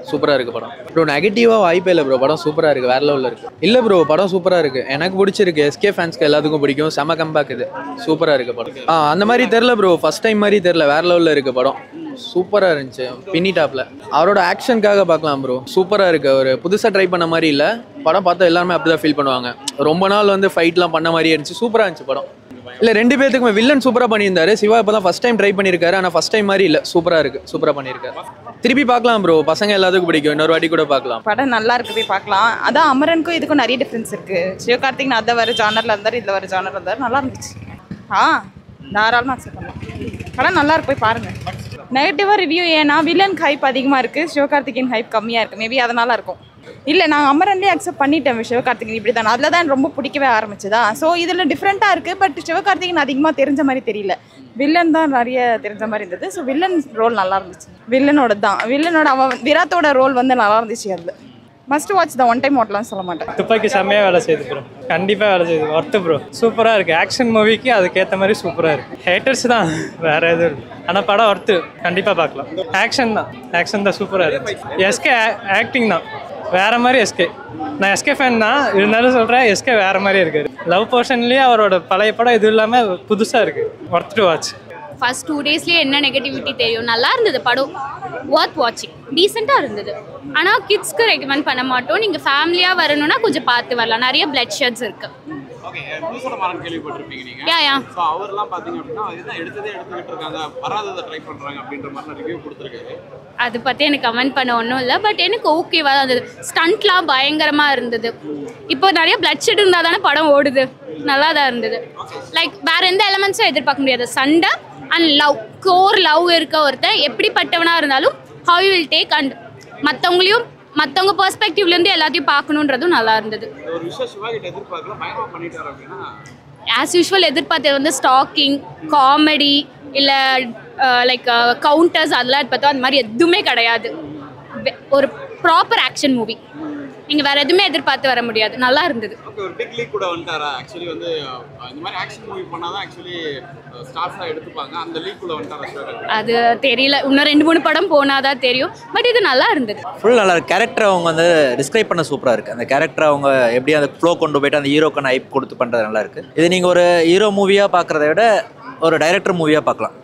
சூப்பராக இருக்குது படம் ப்ரோ. நெகட்டிவாக வாய்ப்பே இல்லை ப்ரோ, படம் சூப்பராக இருக்குது, வேற லெவலில் இருக்குது. இல்லை ப்ரோ, படம் சூப்பராக இருக்குது, எனக்கு பிடிச்சிருக்கு. எஸ்கே ஃபேன்ஸ்க்கு எல்லாத்துக்கும் பிடிக்கும், செம கம்பேக் இது, சூப்பராக இருக்குது படம். அந்த மாதிரி தெரில ப்ரோ, ஃபர்ஸ்ட் டைம் மாதிரி தெரில, வேற லெவலில் இருக்குது படம், சூப்பராக இருந்துச்சு. பின்னி டாப்பில் அவரோட ஆக்ஷனுக்காக பார்க்கலாம் ப்ரோ, சூப்பராக இருக்குது. அவர் புதுசாக ட்ரை பண்ண மாதிரி இல்லை, படம் பார்த்தா எல்லாருமே அப்படி தான் ஃபீல் பண்ணுவாங்க. ரொம்ப நாள் வந்து ஃபைட்லாம் பண்ண மாதிரியே இருந்துச்சு, சூப்பராக இருந்துச்சு படம். இல்லை, ரெண்டு பேத்துக்குமே வில்லன் சூப்பராக பண்ணியிருந்தாரு. சிவா இப்போ தான் ஃபஸ்ட் டைம் ட்ரை பண்ணியிருக்காரு, ஆனால் ஃபஸ்ட் டைம் மாதிரி இல்லை, சூப்பராக இருக்குது, சூப்பராக பண்ணியிருக்காரு. திருப்பி பார்க்கலாம் ப்ரோ, பசங்க எல்லாத்துக்கும் பிடிக்கும், இன்னொரு வாட்டி கூட பார்க்கலாம். படம் நல்லா இருக்கு, போய் பார்க்கலாம். அதான் அமரனுக்கும் இதுக்கும் நிறைய டிஃப்ரென்ஸ் இருக்கு. சிவகார்த்திகேயன் அதை வேறு ஜானரில் இருந்தார், இதில் வேறு ஜானர் இருந்தார், நல்லா இருந்துச்சு. தாராளமாக அக்செப்ட் பண்ணலாம். படம் நல்லா இருக்கு, போய் பாருங்க. நெகட்டிவாக ரிவ்யூ ஏன்னா வில்லன் ஹைப் அதிகமாக இருக்குது, சிவகார்த்திகேயன் ஹைப் கம்மியாக இருக்குது, மேபி அதனால இருக்கும். இல்லை, நான் அமரன்லேயே அக்செப்ட் பண்ணிட்டேன் சிவகார்த்திகேயன் இப்படி தான், அதில் தான் ரொம்ப பிடிக்கவே ஆரம்பிச்சதா. ஸோ இதில் டிஃப்ரெண்ட்டாக இருக்குது, பட் சிவகார்த்திகேயன் அதிகமாக தெரிஞ்ச மாதிரி தெரியல, வில்லன் தான் நிறைய தெரிஞ்ச மாதிரி இருந்தது. ஸோ வில்லன் ரோல் நல்லா இருந்துச்சு, வில்லனோட அவன் விராத்தோட ரோல் வந்து நல்லா இருந்துச்சு. அதில் மஸ்ட் வாட்ச் தான், ஒன் டைம் ஓட்டலாம் சொல்ல மாட்டேன். துப்பாக்கி செம்மையாக வேலை செய்யுது ப்ரோ, கண்டிப்பாக வேலை செய்யுது, ஒர்த்து ப்ரோ, சூப்பராக இருக்குது. ஆக்ஷன் மூவிக்கு அதுக்கேற்ற மாதிரி சூப்பராக இருக்குது. ஹேட்டர்ஸ் தான் வேறு எதுவும் இல்லை, ஆனால் படம் ஒர்த்து, கண்டிப்பாக பார்க்கலாம். ஆக்ஷன் தான் சூப்பராக இருக்குது. எஸ்கே ஆக்டிங் தான் வேறு மாதிரி. நான் எஸ்கே ஃபேன் தான், இருந்தாலும் சொல்கிறேன் எஸ்கே வேறு மாதிரி இருக்காரு. லவ் போர்ஷன்லேயே அவரோட பழைய படம் இது இல்லாமல் புதுசாக இருக்குது, ஒர்த் டு வாட்ச். ஃபர்ஸ்ட் 2 டேஸ்லேயே என்ன நெகட்டிவிட்டி தெரியும், நல்லா இருந்தது படம், ஒர்த் வாட்சிங், டீசெண்டாக இருந்தது. ஆனால் கிட்ஸ்க்கு ரெக்கமெண்ட் பண்ண மாட்டோம், நீங்கள் ஃபேமிலியாக வரணும்னா கொஞ்சம் பார்த்து வரலாம், நிறைய பிளட் ஷெட்ஸ் இருக்குது. ஓகே, புதுசோட மாறன் கேள்விப்பட்டிருப்பீங்க நீங்க. சோ அவர்லாம் பாத்தீங்க அப்படினா இதுதான் எடுத்துக்கிட்டு இருக்காங்க, வராததை ட்ரை பண்றாங்க அப்படின்ற மாதிரி ரிவ்யூ கொடுத்திருக்காரு. அது பத்தி எனக்கு கமெண்ட் பண்ண ஒன்றும் இல்லை, பட் எனக்கு ஓகேவா இருந்தது. ஸ்டண்ட்லாம் பயங்கரமாக இருந்தது. இப்போ நிறைய பிளட் ஷெட் இருந்தால் தானே படம் ஓடுது, நல்லா தான் இருந்தது. லைக் வேற எந்த எலமெண்ட்ஸும் எதிர்பார்க்க முடியாது. சண்டை அண்ட் லவ், கோர் லவ் இருக்க ஒருத்தன் எப்படிப்பட்டவனாக இருந்தாலும் how you will take, and மற்றவங்க பெர்ஸ்பெக்டிவ்லேருந்து எல்லாத்தையும் பார்க்கணுன்றதும் நல்லா இருந்தது. ஒரு விஷயம் சிவா கிட்ட எதிர்பார்க்கல, பயங்கரமா பண்ணிட்டாரு அப்படின்னா ஆஸ் யூஷுவல் எதிர்பார்த்தது வந்து ஸ்டாக்கிங், காமெடி இல்லை லைக் கவுண்டர்ஸ், அதெல்லாம் பார்த்தா அந்த மாதிரி எதுவுமே கிடையாது. ஒரு ப்ராப்பர் ஆக்ஷன் மூவி, நீங்கள் வேறு எதுவுமே எதிர்பார்த்து வர முடியாது, நல்லா இருந்தது. ஓகே, ஒரு பிக் லீக் கூட வந்துட்டாரா? ஆக்சுவலி வந்து இந்த மாதிரி ஆக்ஷன் மூவி பண்ணாதான் ஆக்சுவலி ஸ்டார்ஸாக எடுத்துப்பாங்க, அந்த லீக் கூட வந்துட்டாரா? அது தெரியல, இன்னும் 2-3 படம் போனாதான் தெரியும், பட் இது நல்லா இருந்தது. ஃபுல் நல்லா இருக்கு. கேரக்டர் அவங்க வந்து டிஸ்கிரைப் பண்ண சூப்பராக இருக்குது. அந்த கேரக்டர் அவங்க எப்படி அந்த ஃப்ளோ கொண்டு போயிட்டு அந்த ஹீரோக்கான ஹைப் கொடுத்து பண்ணுறது நல்லா இருக்குது. இது நீங்கள் ஒரு ஹீரோ மூவியாக பார்க்குறத விட ஒரு டைரக்டர் மூவியாக பார்க்கலாம்.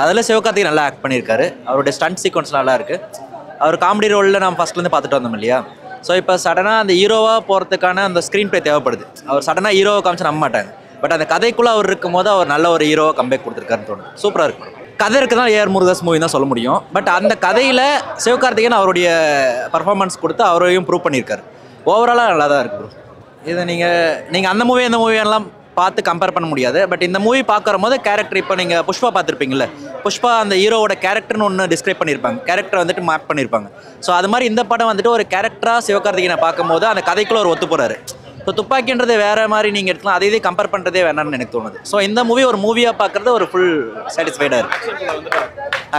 அதில் சிவகார்த்திகேயன் நல்லா ஆக்ட் பண்ணியிருக்காரு, அவருடைய ஸ்டண்ட் சீக்வன்ஸ் நல்லா இருக்குது. அவர் காமெடி ரோலில் நம்ம ஃபஸ்ட்லேருந்து பார்த்துட்டு வந்தோம் இல்லையா. ஸோ இப்போ சடனாக அந்த ஹீரோவாக போகிறதுக்கான அந்த ஸ்க்ரீன் ப்ளே தேவைப்படுது. அவர் சடனாக ஹீரோவை காமிச்சு நம்ப மாட்டாங்க, பட் அந்த கதைக்குள்ளே அவர் இருக்கும் போது அவர் நல்ல ஒரு ஹீரோவை கம்பேக் கொடுத்துருக்காருன்னு தோணுது. சூப்பராக இருக்கும். கதை இருக்குது தான் ஏஆர் முருகதாஸ் மூவி தான் சொல்ல முடியும், பட் அந்த கதையில் சிவகார்த்திகேயன் அவருடைய பர்ஃபார்மன்ஸ் கொடுத்து அவரையும் ப்ரூவ் பண்ணியிருக்காரு. ஓவராலாக நல்லா தான் இருக்குது ப்ரோ. இதை நீங்கள் அந்த மூவி இந்த மூவியெல்லாம் பார்த்து கம்பேர் பண்ண முடியாது, பட் இந்த மூவி பார்க்குற போது கேரக்டர் இப்போ நீங்கள் புஷ்பா பார்த்துருப்பீங்களே, புஷ்பா அந்த ஹீரோவோட கேரக்டர்னு ஒன்று டிஸ்கிரைப் பண்ணியிருப்பாங்க, கேரக்டர் வந்துட்டு மேப் பண்ணியிருப்பாங்க. ஸோ அது மாதிரி இந்த படம் வந்துட்டு ஒரு கேரக்டராக சிவகார்த்திகேயனை பார்க்கும்போது அந்த கதைக்குள்ளே ஒரு ஒத்து போகிறாரு. ஸோ துப்பாக்கின்றது வேறு மாதிரி நீங்கள் எடுக்கலாம், அதே இதே கம்பேர் பண்ணுறதே வேணாம்னு எனக்கு தோணுது. ஸோ இந்த மூவி ஒரு மூவியாக பார்க்குறது ஒரு ஃபுல் சாட்டிஸ்ஃபைடாக இருக்குது.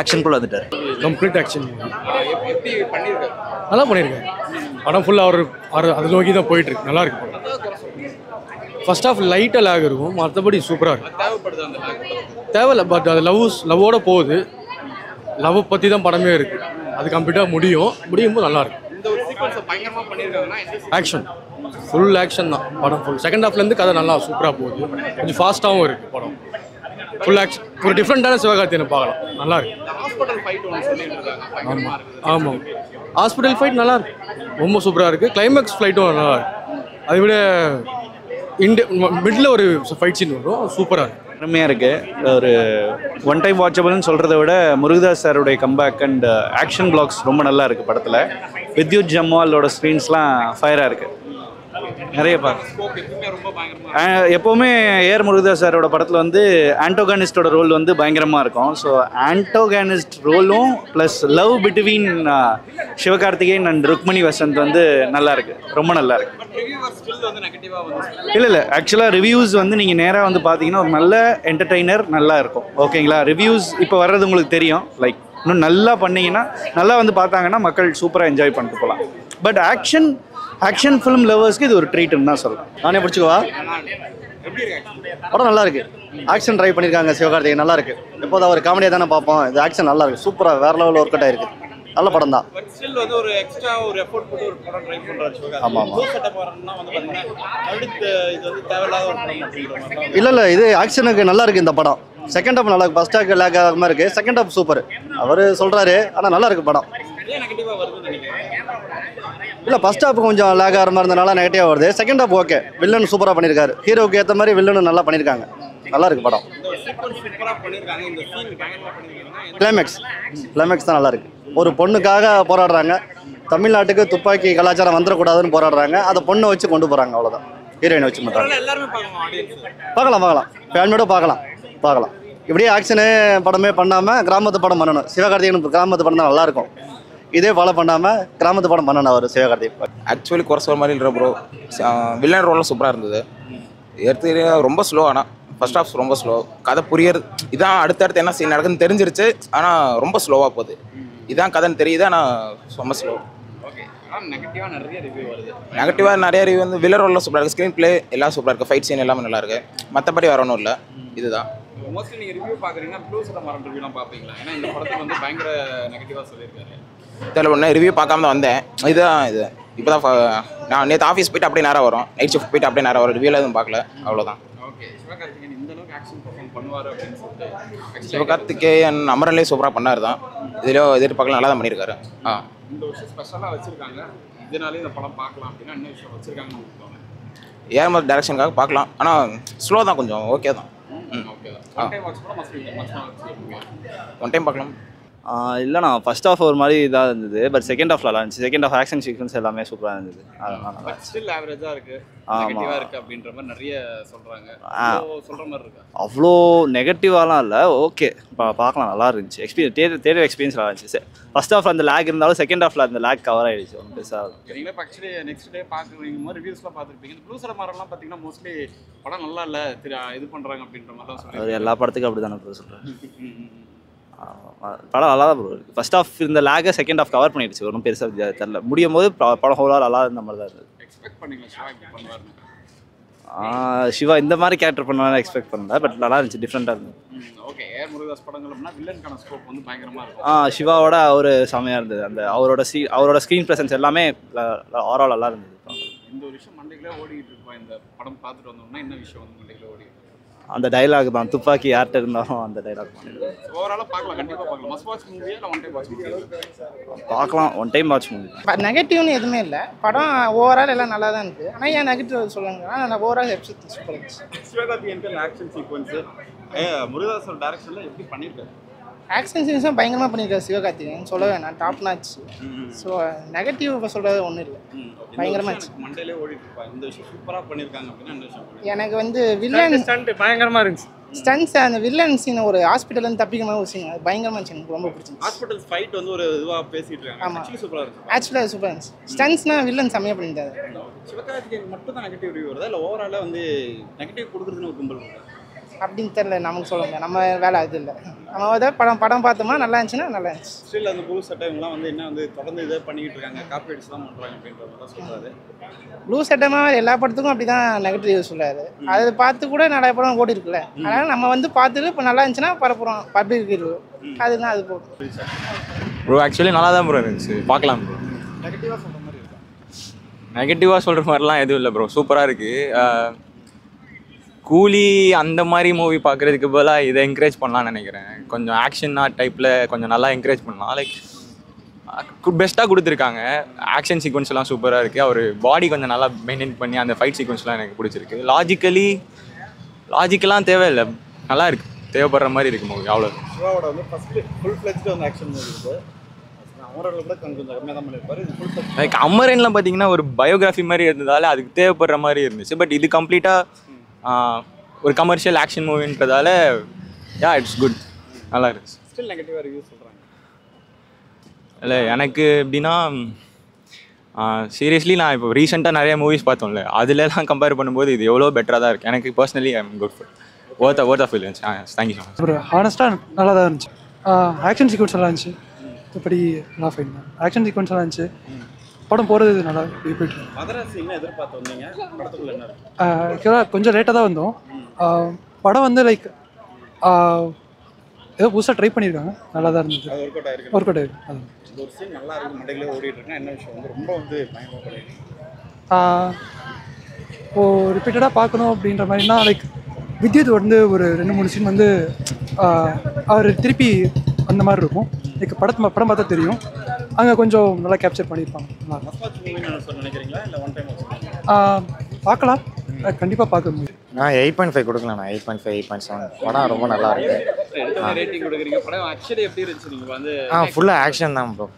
ஆக்ஷனுக்குள்ளே வந்துட்டார், கம்ப்ளீட் ஆக்ஷன் நல்லா பண்ணியிருக்காரு. படம் ஃபுல்லாக அவர் அதை நோக்கி தான் போயிட்டுருக்கு, நல்லா இருக்கு படம். ஃபர்ஸ்ட் ஆஃப் லைட்டாக லேக் இருக்கும், மற்றபடி சூப்பராக இருக்கும். தேவையில்லை, பட் அது லவ்வோட போகுது. லவ் பற்றி தான் படமே இருக்குது, அது கம்ப்ளீட்டாக முடியும் போது நல்லாயிருக்கும். ஆக்ஷன் ஃபுல் ஆக்ஷன் தான் படம், ஃபுல் செகண்ட் ஹாஃப்லேருந்து கதை நல்லா சூப்பராக போகுது, கொஞ்சம் ஃபாஸ்ட்டாகவும் இருக்குது படம். ஃபுல் ஆக்ஷன், ஒரு டிஃப்ரெண்ட்டான சிவகார்த்திகேயனை பார்க்கலாம், நல்லா இருக்கு. ஆமாம், ஹாஸ்பிட்டல் ஃபைட் நல்லா இருக்கு, ரொம்ப சூப்பராக இருக்குது. கிளைமேக்ஸ் ஃப்ளைட்டும் நல்லா இருக்கு. அதை விட மிடில் ஒரு ஃபைட் சீன் வரும், சூப்பராக இருக்குது, அருமையாக இருக்குது. ஒரு ஒன் டைம் வாட்சபிள்னு சொல்கிறத விட முருகதாஸ் சாருடைய கம்பேக் அண்ட் ஆக்ஷன் பிளாக்ஸ் ரொம்ப நல்லா இருக்குது படத்தில். வித்யுத் ஜம்வாலோட ஸ்க்ரீன்ஸ்லாம் ஃபயராக இருக்குது, நிறைய எப்போவுமே ஏஆர் முருகதாஸ் சாரோட படத்தில் வந்து ஆன்டோகானிஸ்டோட ரோல் வந்து பயங்கரமாக இருக்கும். ஸோ ஆன்டோகானிஸ்ட் ரோலும் plus love between Sivakarthikeyan and Rukmini Vasanth வந்து நல்லா இருக்கு, ரொம்ப நல்லா இருக்கு. இல்லை ஆக்சுவலாக ரிவ்யூஸ் வந்து நீங்கள் நேராக வந்து பார்த்தீங்கன்னா ஒரு நல்ல என்டர்டெய்னர் நல்லா இருக்கும், ஓகேங்களா. ரிவ்யூஸ் இப்போ வர்றது உங்களுக்கு தெரியும், லைக் இன்னும் நல்லா பண்ணிங்கன்னா நல்லா வந்து பார்த்தாங்கன்னா மக்கள் சூப்பராக என்ஜாய் பண்ணிட்டு போகலாம். பட் ஆக்ஷன் ஃபிலிம் லவர்ஸ்க்கு இது ஒரு ட்ரீட்னு தான் சொல்கிறேன். நானே பிடிச்சிக்குவா, படம் நல்லா இருக்கு. ஆக்ஷன் ட்ரை பண்ணியிருக்காங்க சிவகார்த்திகேயன், நல்லா இருக்கு. எப்போது அவர் காமெடியாக தானே பார்ப்போம், இது ஆக்ஷன் நல்லா இருக்கு, சூப்பராக வேற லெவலில் ஒர்க் அவுட் ஆயிருக்கு. நல்ல படம் தான். பட் ஸ்டில் வந்து ஒரு எக்ஸ்ட்ரா ஒரு எஃபோர்ட் போட்டு ஒரு படம் ட்ரை பண்றாரு சிவகார்த்திகேயன். ஆமாம் ஆமாம். ப்ளூ செட்டப் வரணும்னா வந்து பார்த்தீங்கன்னா அடுத்து இது வந்து தேவையில்லாத ஒரு படம் அப்படின்ற மாதிரி இல்லை இது ஆக்ஷனுக்கு நல்லா இருக்குது இந்த படம். செகண்ட் ஹாஃப் நல்லா இருக்குது. ஃபர்ஸ்ட் ஹாஃப் லேக் ஆகாமல் இருக்குது. Second half super. அவர் சொல்கிறாரு, ஆனால் நல்லா இருக்குது படம். ஏன் நெகட்டிவாக வருதுன்னு நினைக்கிறேன்? இல்லை ஃபர்ஸ்ட் ஹாஃப் கொஞ்சம் லேக் ஆகிற மாதிரி இருந்தனால நெகட்டிவாக வருது. Second half okay. வில்லன் சூப்பராக பண்ணியிருக்காரு. ஹீரோவுக்கு ஏற்ற மாதிரி வில்லனும் நல்லா பண்ணியிருக்காங்க. நல்லா இருக்குது படம். இந்த சீக்வன்ஸ் சூப்பராக பண்ணியிருக்காங்க. இந்த சீன் பயங்கரமாக பண்ணியிருக்காங்க. கிளைமேக்ஸ் தான் நல்லா இருக்குது. ஒரு பொண்ணுக்காக போராடுறாங்க. தமிழ்நாட்டுக்கு துப்பாக்கி கலாச்சாரம் வந்துடக்கூடாதுன்னு போராடுறாங்க. அதை பொண்ணை வச்சு கொண்டு போகிறாங்க. அவ்வளோதான். ஹீரோயினை வச்சு பண்ணுறாங்க. எல்லாருமே பார்க்கணும் ஆடியன்ஸ். பார்க்கலாம் ஃபேன்மேடும் பார்க்கலாம். இப்படியே ஆக்ஷனு படமே பண்ணாமல் கிராமத்து படம் பண்ணணும். சிவகார்த்திகேயன் கிராமத்து படம் தான் நல்லாயிருக்கும். இதே ஃபாலோ பண்ணாமல் கிராமத்து படம் பண்ணணும் அவர் சிவகார்த்திகேயன். ஆக்சுவலி குறை சொல்ற மாதிரி இல்லை ப்ரோ. வில்லன் ரோல்லாம் சூப்பராக இருந்தது. எடுத்து ரொம்ப ஸ்லோ. ஆனால் ஃபர்ஸ்ட் ஹாஃப் ரொம்ப ஸ்லோ. கதை புரியறது இதான் அடுத்தடுத்து என்ன சீன் நடக்குதுன்னு தெரிஞ்சிருச்சு. ஆனால் ரொம்ப ஸ்லோவாக போகுது. இதான் கதைன்னு தெரியுது. ஆனால் ரொம்ப ஸ்லோ. ஓகே. ஆனால் நெகட்டிவாக நிறைய ரிவ்யூ வருது. நெகட்டிவாக நிறைய ரிவ்யூ வந்து வில்லன் ரோல்லாம் சூப்பராக இருக்குது. ஸ்க்ரீன் ப்ளே எல்லாம் சூப்பராக இருக்குது. ஃபைட் சீன் எல்லாமே நல்லா இருக்குது. மற்றபடி வேற ஒன்றும் இல்லை. இதுதான் மோஸ்ட்லி நீங்கள் ரிவ்யூ பார்க்குறீங்கன்னா ப்ளூ செட்டப் மரம் ரிவ்யூலாம் பார்ப்பீங்களா? ஏன்னா இந்த படத்துக்கு வந்து பயங்கர நெகட்டிவாக சொல்லியிருக்காரு. இதில் ஒன்று ரிவ்யூ பார்க்காம தான் வந்தேன். இதுதான் இது இப்போ தான் நான் நேற்று ஆஃபீஸ் போயிட்டு அப்படியே நேரம் வரும். நைட் ஷிஃப்ட் போயிட்டு அப்படியே நேரம் வரும். ரிவ்யூவில் எதுவும் பார்க்கல. அவ்வளோதான். ஓகே. சிவகார்த்திகேயன் இந்த அளவுக்கு ஆக்ஷன் பர்ஃபார்ம் பண்ணுவார் அப்படின்னு சொல்லிட்டு சிவகார்த்திகேயன் அமரன்லேயே சூப்பராக பண்ணார் தான். இதில் எதிர்பார்க்கலாம் நல்லா தான் பண்ணியிருக்காரு. இந்த வருஷம் ஸ்பெஷலாக வச்சுருக்காங்க. இதனாலே இந்த படம் பார்க்கலாம் அப்படின்னா என்ன விஷயம் வச்சுருக்காங்கன்னு சொல்லுவாங்க. ஏஆர் டைரக்ஷனுக்காக பார்க்கலாம். ஆனால் ஸ்லோ தான் கொஞ்சம். ஓகே தான். ஓகே தான். ஒன் டைம் வாட்ச் பண்ணால் ஒன் டைம் பார்க்கலாம். இல்லைண்ணா ஃபர்ஸ்ட் ஹாஃப் ஒரு மாதிரி இதாக இருந்தது. பட் செகண்ட் ஹாஃப் நல்லா இருந்துச்சு. செகண்ட் ஹாஃப் ஆக்ஷன் சீக்வன்ஸ் எல்லாமே சூப்பராக இருந்தது. அதனால ஸ்டில் ஆவரேஜாக இருக்குது. ஆமாம். நெகட்டிவாக இருக்குது அப்படின்ற மாதிரி நிறைய சொல்கிறாங்க. சொல்கிற மாதிரி இருக்கா? அவ்வளோ நெகட்டிவாலாம் இல்லை. ஓகே பார்க்கலாம். நல்லா இருந்துச்சு. தேட்டர் எக்ஸ்பீரியன்ஸ் நல்லா இருந்துச்சு. ஃபர்ஸ்ட் ஹாஃப் அந்த லேக் இருந்தாலும் செகண்ட் ஹாஃபில் அந்த லேக் கவர் ஆகிடுச்சு. ஒன்றும் பெருசாக நீங்களே இப்போ ஆக்சுவலி நெக்ஸ்ட் டே பார்க்குறீங்க மாதிரி ரிவ்யூஸ்லாம் பார்த்துருப்பீங்க. இந்த ப்ளூ செட்டப் மரம்லாம் பார்த்தீங்கன்னா மோஸ்ட்லி படம் நல்லா இல்லை இது பண்ணுறாங்க அப்படின்ற மாதிரி தான் சொல்லுவாங்க. எல்லா படத்துக்கும் அப்படி தானே ப்ரோ சொல்கிறேன். படம் நல்லா தான் ப்ரோ இருக்குது. ஃபர்ஸ்ட் ஹாஃப் இந்த லேக்கை செகண்ட் ஹாஃப் கவர் பண்ணிடுச்சு. ஒன்றும் பெருசாக தெரில. முடியும் போது படம் ஹோலாக நல்லா இருந்த மாதிரி தான் இருந்தது. எக்ஸ்பெக்ட் பண்ணீங்களா சிவா இப்படி பண்ணுவாருன்னு? சிவா இந்த மாதிரி கேரக்டர் பண்ணுவாங்க எக்ஸ்பெக்ட் பண்ணல. பட் நல்லா இருந்துச்சு. டிஃப்ரெண்ட்டாக இருந்தது. ஓகே. ஏஆர் முருகதாஸ் படங்கள் அப்படின்னா வில்லனுக்கான ஸ்கோப் வந்து பயங்கரமாக இருக்கும். சிவாவோட அவர் செமையாக இருந்தது. அந்த அவரோட ஸ்க்ரீன் ப்ரெசன்ஸ் எல்லாமே ஓவரால் நல்லா இருந்தது. இந்த ஒரு விஷயம் மண்டைக்குள்ளே ஓடிக்கிட்டு இருப்போம். இந்த படம் பார்த்துட்டு வந்தோம்னா என்ன விஷயம் வந்து மண்டைக்குள்ளே ஓடிட்டு அந்த டைலாக் தான். துப்பாக்கி யார்கிட்ட இருந்தாலும் அந்த டைலாக் பண்ணிடுவேன். ஓவராலாக பார்க்கலாம். கண்டிப்பாக பார்க்கலாம். மஸ்ட் வாட்ச் மூவியா இல்லை ஒன் டைம் வாட்ச் மூவியா? பார்க்கலாம். One time watch movie. நெகட்டிவ்னு எதுவுமே இல்லை. படம் ஓவரால் எல்லாம் நல்லா தான் இருக்குது. ஆனால் ஏன் நெகட்டிவ் சொல்லுங்க. நான் ஓவரால் எபிசோட் சூப்பர் இருந்துச்சு. சிவகார்த்திகேயனுக்கு ஆக்ஷன் சீக்வன்ஸ் முருகதாஸோட டைரக்ஷனில் எப்படி பண்ணியிருக்காரு? ஆக்ஷன் சீன்ஸும் பயங்கரமாக பண்ணியிருக்காரு சிவகார்த்திகேயன். சொல்ல வேணாம். Top notch. ஸோ நெகட்டிவ் இப்போ சொல்கிறது ஒன்றும் இல்லை. பயங்கரமாக இருந்துச்சு. மண்டையிலே ஓடிட்டு இருப்பா. இந்த விஷயம் சூப்பராக பண்ணியிருக்காங்க அப்படின்னா என்ன விஷயம்? எனக்கு வந்து வில்லன் ஸ்டண்ட் பயங்கரமாக இருந்துச்சு. ஸ்டன்ஸ் அந்த வில்லன் சீன் ஒரு ஹாஸ்பிட்டல்லேருந்து தப்பிக்க மாதிரி ஒரு சீன் அது பயங்கரமாக இருந்துச்சு. எனக்கு ரொம்ப பிடிச்சிருந்துச்சு. ஹாஸ்பிட்டல் ஃபைட் வந்து ஒரு இதுவாக பேசிட்டு இருக்காங்க. ஆமாம். ஆக்சுவலி சூப்பராக இருந்துச்சு. ஆக்சுவலாக சூப்பராக இருந்துச்சு. ஸ்டன்ஸ்னால் வில்லன் செம்மையாக பண்ணியிருந்தாரு. சிவகார்த்திகேயன் மட்டும் தான் நெகட்டிவ் ரிவ்யூ வருதா இல்லை ஓவராலாக வந்து நெகட்டிவ் கொடுக்குறதுன்னு ஒரு கும்பல் இருக்கா? அப்படின்னு தெரியல. நமக்கு சொல்ல முடியாது. நம்ம வேலை அது இல்லை. நம்ம வந்து படம் பார்த்தோமா நல்லா இருந்துச்சுன்னா நல்லா இருந்துச்சு. ஸ்டில் அந்த ப்ளூ சட்டை இவங்கலாம் வந்து என்ன வந்து தொடர்ந்து இதை பண்ணிக்கிட்டு இருக்காங்க. காப்பீட்ஸ் தான் பண்ணுறாங்க அப்படின்ற மாதிரி தான் சொல்கிறாரு. ப்ளூ சட்டமாக எல்லா படத்துக்கும் அப்படி தான் நெகட்டிவ் சொல்லாரு. அதை பார்த்து கூட நிறைய படம் ஓடி இருக்குல்ல. அதனால் நம்ம வந்து பார்த்துட்டு இப்போ நல்லா இருந்துச்சுன்னா பரப்புறோம். பப்ளிக் ரிவ்யூ அதுதான் அது போகும். ப்ரோ ஆக்சுவலி நல்லா தான் ப்ரோ இருந்துச்சு. பார்க்கலாம் ப்ரோ. நெகட்டிவாக சொல்கிற மாதிரி இருக்கா? நெகட்டிவாக சொல்கிற மாதிரிலாம் எதுவும் இல்லை ப்ரோ. சூப்பராக இருக்குது. கூலி அந்த மாதிரி மூவி பார்க்குறதுக்கு பதிலாக இதை என்கரேஜ் பண்ணலான்னு நினைக்கிறேன். கொஞ்சம் ஆக்ஷன்னா டைப்பில் கொஞ்சம் நல்லா என்கரேஜ் பண்ணலாம். லைக் பெஸ்ட்டாக கொடுத்துருக்காங்க. ஆக்ஷன் சீக்வன்ஸ் எல்லாம் சூப்பராக இருக்குது. அவர் பாடி கொஞ்சம் நல்லா மெயின்டைன் பண்ணி அந்த ஃபைட் சீக்வன்ஸ்லாம் எனக்கு பிடிச்சிருக்கு. லாஜிக்கெல்லாம் தேவையில்லை. நல்லா இருக்குது. தேவைப்படுற மாதிரி இருக்குது மூவி. அவ்வளோ. சிவாவோட வந்து ஃபஸ்ட்டு ஃபுல் ஃப்ளெஜ்டு வந்து ஆக்ஷன் மூவி இருக்குது. அமரனில் கூட கொஞ்சம் கம்மியாக தான் பண்ணியிருப்பாரு. இது ஃபுல் ஃப்ளெஜ் லைக் அமரன்லாம் பார்த்தீங்கன்னா ஒரு பயோகிராஃபி மாதிரி இருந்ததால் அதுக்கு தேவைப்படுற மாதிரி இருந்துச்சு. பட் இது கம்ப்ளீட்டாக ஒரு கமர்ஷியல் ஆக்ஷன் மூவின்றதால இட்ஸ் குட். நல்லா இருந்துச்சு. ஸ்டில் நெகட்டிவாக ரிவ்யூ சொல்கிறாங்க. இல்லை எனக்கு எப்படின்னா சீரியஸ்லி நான் இப்போ ரீசெண்டாக நிறைய மூவிஸ் பார்த்தோம்ல, அதுலலாம் கம்பேர் பண்ணும்போது இது எவ்வளோ பெட்டராக தான் இருக்குது. எனக்கு personally I am good for worth of feelings. Thank you so much. Bro ஹானஸ்ட்டாக நல்லா தான் இருந்துச்சு. ஆக்ஷன் சீக்வன்ஸ் நல்லா இருந்துச்சு. இப்படி நல்லா ஃபைன் தான். ஆக்ஷன் சீக்வன்ஸ் நல்லா இருந்துச்சு. படம் போகிறது நல்லா போயிட்டு. மதராசின்னு எதிர்பார்த்து வந்தீங்க. படத்துக்குள்ள என்ன இருக்கு? ஆக்சுவலாக கொஞ்சம் லேட்டாக தான் வந்தோம். படம் வந்து லைக் ஏதோ புதுசாக ட்ரை பண்ணியிருக்காங்க, நல்லா தான் இருந்தது. அது ஒர்க் அவுட் ஆயிருக்கு. ஒர்க் அவுட் ஆயிருக்கு. அது இந்த ஒரு சீன் நல்லா இருக்கு, மண்டையிலே ஓடிட்டு இருக்குன்னா என்ன விஷயம் வந்து ரொம்ப வந்து பயங்கரமாக பண்ணிருக்கு. இப்போது ரிப்பீட்டடாக பார்க்கணும் அப்படின்ற மாதிரினா லைக் வித்யுத் வந்து ஒரு 2-3 சீன் வந்து அவர் திருப்பி அந்த மாதிரி இருக்கும். லைக் படம் பார்த்தா தெரியும், அங்கே கொஞ்சம் நல்லா கேப்சர் பண்ணியிருப்பாங்க. நினைக்கிறீங்களா இல்லை ஒன் டைம் பார்க்கலாம், கண்டிப்பாக பார்க்க முடியும். நான் 8.5 கொடுக்கலாம். நான் 8.5 8.7. படம் ரொம்ப நல்லா இருக்கு. ரேட்டிங் கொடுக்குறீங்க. படம் ஆக்சுவலி எப்படி இருந்துச்சு? நீங்கள் வந்து ஃபுல்லாக ஆக்ஷன் தான் ப்ரோ.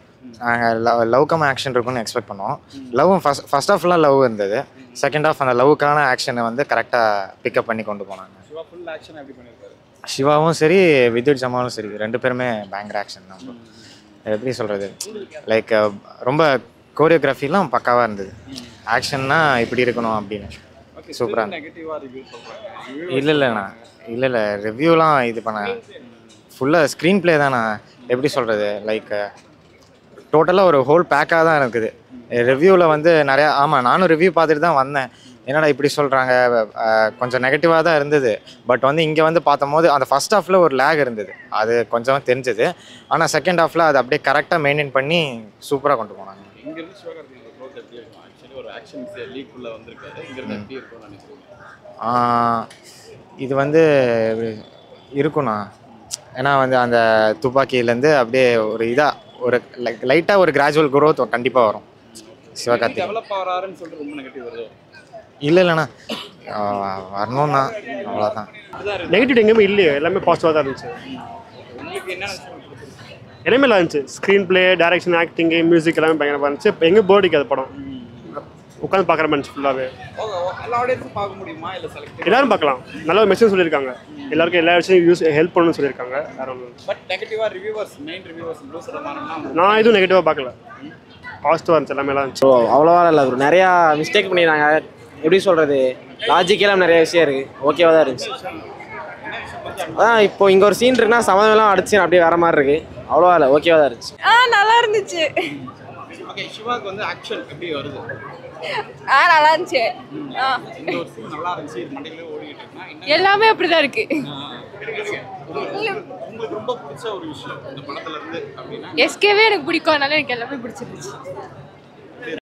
நாங்கள் லவ் கம் ஆக்ஷன் இருக்குன்னு எக்ஸ்பெக்ட் பண்ணோம். லவ்வும் ஃபர்ஸ்ட் ஆஃப் ஃபுல்லாக லவ் இருந்தது. செகண்ட் ஆஃப் அந்த லவ்வுக்கான ஆக்ஷனை வந்து கரெக்டாக பிக்கப் பண்ணி கொண்டு போனாங்க. சிவா ஃபுல் ஆக்ஷன் எப்படி பண்ணியிருக்காரு? சிவாவும் சரி வித்யுத் ஜமாலும் சரி 2 பேருமே பயங்கர ஆக்ஷன் தான் ப்ரோ. எப்படி சொல்கிறது, லைக் ரொம்ப கோரியோகிராஃபிலாம் பக்காவாக இருந்தது. ஆக்ஷன்னா இப்படி இருக்கணும் அப்படின்னு சூப்பராக இருந்தது. இல்லை ரிவ்யூலாம் இது பண்ண ஃபுல்லாக ஸ்க்ரீன் ப்ளே தான். நான் எப்படி சொல்கிறது, லைக் டோட்டலாக ஒரு ஹோல் பேக்காக தான் இருக்குது. ரிவ்யூவில் வந்து நிறையா, ஆமாம் நானும் ரிவ்யூ பார்த்துட்டு தான் வந்தேன். என்னடா இப்படி சொல்கிறாங்க, கொஞ்சம் நெகட்டிவாக தான் இருந்தது. பட் வந்து இங்கே வந்து பார்த்தம்போது அந்த ஃபர்ஸ்ட் ஹாஃபில் ஒரு லேக் இருந்தது, அது கொஞ்சம் தெரிஞ்சது. ஆனால் செகண்ட் ஹாஃபில் அது அப்படியே கரெக்டாக மெயின்டைன் பண்ணி சூப்பராக கொண்டு போனாங்க. இங்கிருந்து சிவகார்த்திகேயன் க்ரோத் எப்படி இருக்கும்? ஆக்சுவலி ஒரு ஆக்ஷன் லீக்குள்ளே வந்திருக்காரு, இங்கிருந்து எப்படி இருக்கும்னு நினைக்கிறீங்க? இது வந்து இருக்குண்ணா. ஏன்னா வந்து அந்த துப்பாக்கியிலேருந்து அப்படியே ஒரு இதாக ஒரு லைட்டாக ஒரு கிராஜுவல் குரோத் கண்டிப்பாக வரும் சிவகார்த்திகேயன். டெவலப் ஆகிறாருன்னு சொல்லிட்டு ரொம்ப நெகட்டிவ் வருது. இல்லைண்ணா வரணும் தான், அவ்வளோதான். நெகட்டிவ் எங்கேயுமே இல்லையே, எல்லாமே பாசிட்டிவாக தான் இருந்துச்சு. உங்களுக்கு என்ன எல்லாமே நல்லா இருந்துச்சு. Screen play, direction, acting, music எல்லாமே பயங்கரமாக இருந்துச்சு. இப்போ எங்கே போர்டு அது படம் உட்காந்து பார்க்குற மாதிரி இருந்துச்சு ஃபுல்லாகவே. எல்லா ஆடியன்ஸும் பார்க்க முடியுமா இல்லை செலக்ட்? எல்லாரும் பார்க்கலாம். நல்ல ஒரு மெசேஜ் சொல்லியிருக்காங்க, எல்லாருக்கும் எல்லா விஷயம் ஹெல்ப் பண்ணணும்னு சொல்லியிருக்காங்க. வேற ஒன்றும். பட் நெகட்டிவாக ரிவ்யூவர்ஸ், மெயின் ரிவ்யூவர்ஸ் ப்ளூ சரமானம்னா நான் எதுவும் நெகட்டிவாக பார்க்கல, பாசிட்டிவாக இருந்துச்சு, எல்லாமே நல்லா இருந்துச்சு. அவ்வளோவா இல்லை ப்ரோ, நிறையா மிஸ்டேக் பண்ணிடுறாங்க. எப்படி சொல்கிறது, லாஜிக்கெல்லாம் நிறைய விஷயம் இருக்குது. ஓகேவாக தான் இருந்துச்சு. அதான் இப்போ இங்கே ஒரு சீன் இருக்குன்னா சமதமெல்லாம் அடிச்சு அப்படியே வேற மாதிரி இருக்குது. அவ்வளோவா இல்லை, ஓகேவாக தான் இருந்துச்சு. நல்லா இருந்துச்சு. ஓகே, சிவாக்கு வந்து ஆக்ஷன் எப்படி வருது? நல்லா இருந்துச்சு. இந்த ஒரு சீன் நல்லா இருந்துச்சு, இது மண்டையிலே ஓடிக்கிட்டு இருக்குன்னா எல்லாமே அப்படிதான் இருக்கு. உங்களுக்கு ரொம்ப பிடிச்ச ஒரு விஷயம் இந்த படத்துல இருந்து அப்படின்னா? எஸ்கேவே எனக்கு பிடிக்கும், அதனால எனக்கு எல்லாமே பிடிச்சிருந்துச்சு.